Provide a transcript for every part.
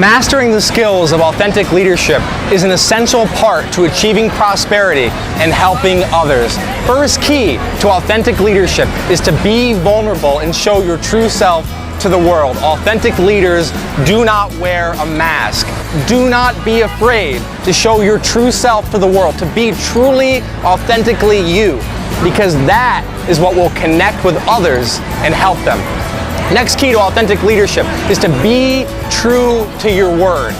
Mastering the skills of authentic leadership is an essential part to achieving prosperity and helping others. First key to authentic leadership is to be vulnerable and show your true self to the world. Authentic leaders do not wear a mask. Do not be afraid to show your true self to the world, to be truly, authentically you, because that is what will connect with others and help them. Next key to authentic leadership is to be true to your word.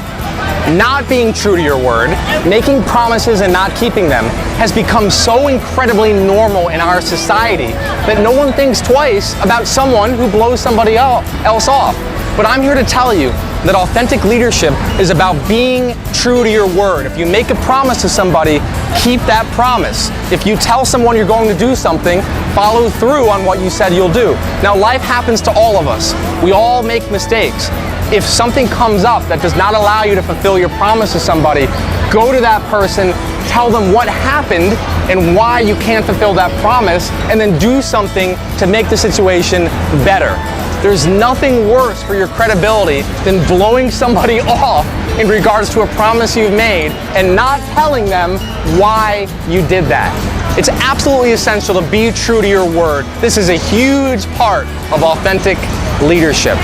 Not being true to your word, making promises and not keeping them, has become so incredibly normal in our society that no one thinks twice about someone who blows somebody else off. But I'm here to tell you that authentic leadership is about being true to your word. If you make a promise to somebody, keep that promise. If you tell someone you're going to do something, follow through on what you said you'll do. Now, life happens to all of us. We all make mistakes. If something comes up that does not allow you to fulfill your promise to somebody, go to that person, tell them what happened and why you can't fulfill that promise, and then do something to make the situation better. There's nothing worse for your credibility than blowing somebody off in regards to a promise you've made and not telling them why you did that. It's absolutely essential to be true to your word. This is a huge part of authentic leadership.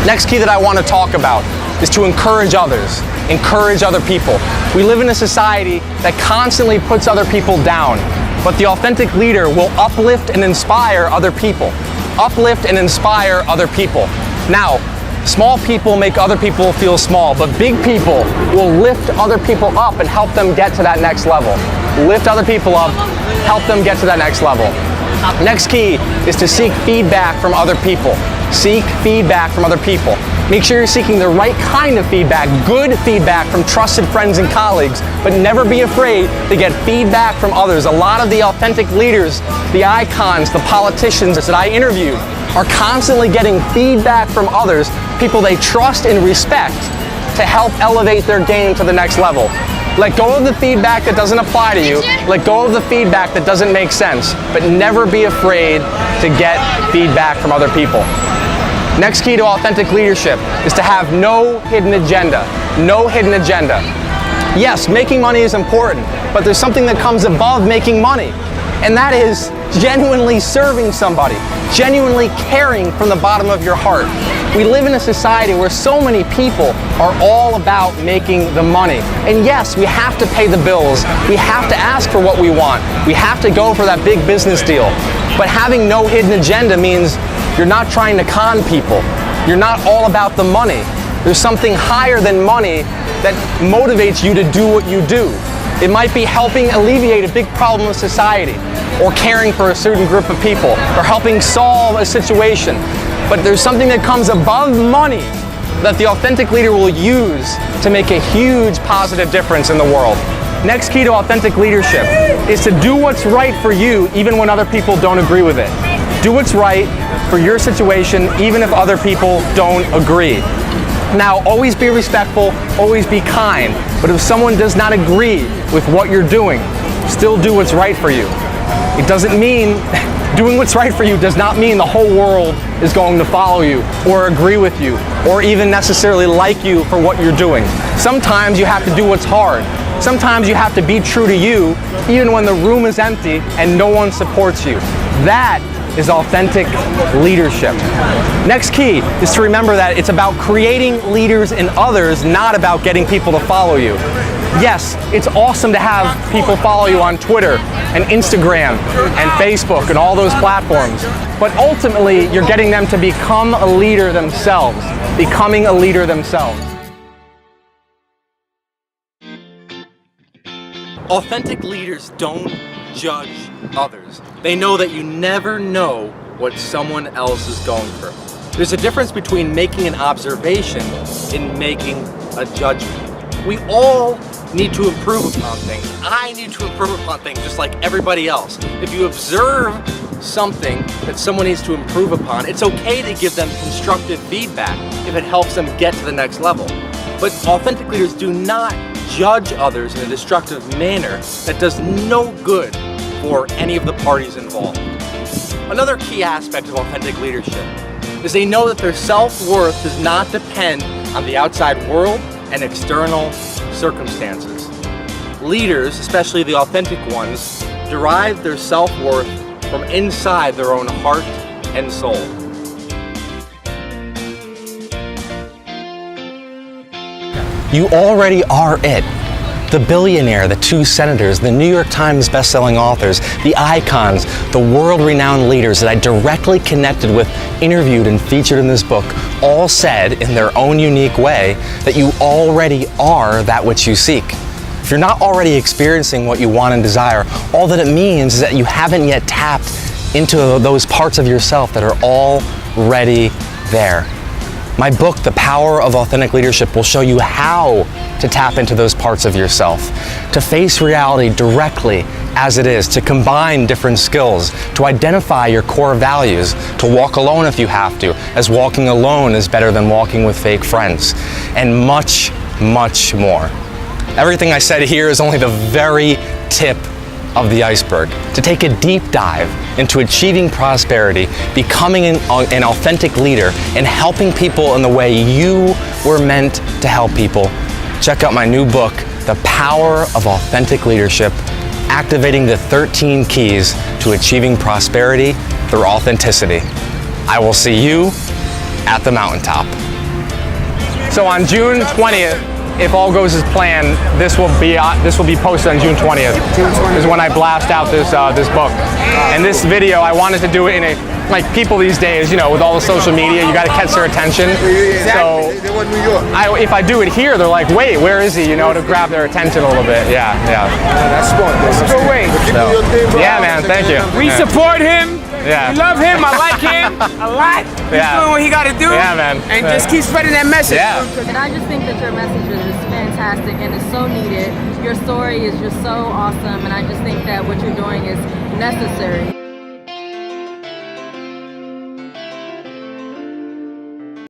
Next key that I want to talk about is to encourage others, encourage other people. We live in a society that constantly puts other people down, but the authentic leader will uplift and inspire other people. Uplift and inspire other people. Now, small people make other people feel small, but big people will lift other people up and help them get to that next level. Lift other people up, help them get to that next level. Next key is to seek feedback from other people. Seek feedback from other people. Make sure you're seeking the right kind of feedback, good feedback from trusted friends and colleagues, but never be afraid to get feedback from others. A lot of the authentic leaders, the icons, the politicians that I interviewed are constantly getting feedback from others, people they trust and respect, to help elevate their game to the next level. Let go of the feedback that doesn't apply to you. Let go of the feedback that doesn't make sense, but never be afraid to get feedback from other people. Next key to authentic leadership is to have no hidden agenda. No hidden agenda. Yes, making money is important, but there's something that comes above making money, and that is genuinely serving somebody, genuinely caring from the bottom of your heart. We live in a society where so many people are all about making the money. And yes, we have to pay the bills. We have to ask for what we want. We have to go for that big business deal. But having no hidden agenda means you're not trying to con people. You're not all about the money. There's something higher than money that motivates you to do what you do. It might be helping alleviate a big problem of society, or caring for a certain group of people, or helping solve a situation. But there's something that comes above money that the authentic leader will use to make a huge positive difference in the world. Next key to authentic leadership is to do what's right for you even when other people don't agree with it. Do what's right for your situation even if other people don't agree. Now, always be respectful, always be kind, but if someone does not agree with what you're doing, still do what's right for you. It doesn't mean doing what's right for you does not mean the whole world is going to follow you or agree with you or even necessarily like you for what you're doing. Sometimes you have to do what's hard. Sometimes you have to be true to you even when the room is empty and no one supports you. That is authentic leadership. Next key is to remember that it's about creating leaders in others, not about getting people to follow you. Yes, it's awesome to have people follow you on Twitter and Instagram and Facebook and all those platforms, but ultimately you're getting them to become a leader themselves, becoming a leader themselves. Authentic leaders don't judge others. They know that you never know what someone else is going through. There's a difference between making an observation and making a judgment. We all need to improve upon things. I need to improve upon things just like everybody else. If you observe something that someone needs to improve upon, it's okay to give them constructive feedback if it helps them get to the next level. But authentic leaders do not judge others in a destructive manner that does no good for any of the parties involved. Another key aspect of authentic leadership is they know that their self-worth does not depend on the outside world and external circumstances. Leaders, especially the authentic ones, derive their self-worth from inside their own heart and soul. You already are it. The billionaire, the 2 senators, the New York Times bestselling authors, the icons, the world-renowned leaders that I directly connected with, interviewed, and featured in this book, all said in their own unique way that you already are that which you seek. If you're not already experiencing what you want and desire, all that it means is that you haven't yet tapped into those parts of yourself that are already there. My book, The Power of Authentic Leadership, will show you how to tap into those parts of yourself, to face reality directly as it is, to combine different skills, to identify your core values, to walk alone if you have to, as walking alone is better than walking with fake friends, and much, much more. Everything I said here is only the very tip of the iceberg. To take a deep dive into achieving prosperity, becoming an authentic leader, and helping people in the way you were meant to help people, check out my new book, The Power of Authentic Leadership, Activating the 13 Keys to Achieving Prosperity Through Authenticity. I will see you at the mountaintop. So on June 20th, if all goes as planned, this will be posted on June 20th. Is when I blast out this book. And this video, I wanted to do it in a, like people these days, you know, with all the social media, you got to catch their attention. So if I do it here, they're like, wait, where is he? You know, to grab their attention a little bit. Yeah. That's smart. That's a good way. So, yeah, man. Thank you. We support him. Yeah. We love him. I like him a lot. He's doing what he got to do. Yeah, man. And just keep spreading that message. Yeah. And I just think that your message is just fantastic and it's so needed. Your story is just so awesome, and I just think that what you're doing is necessary.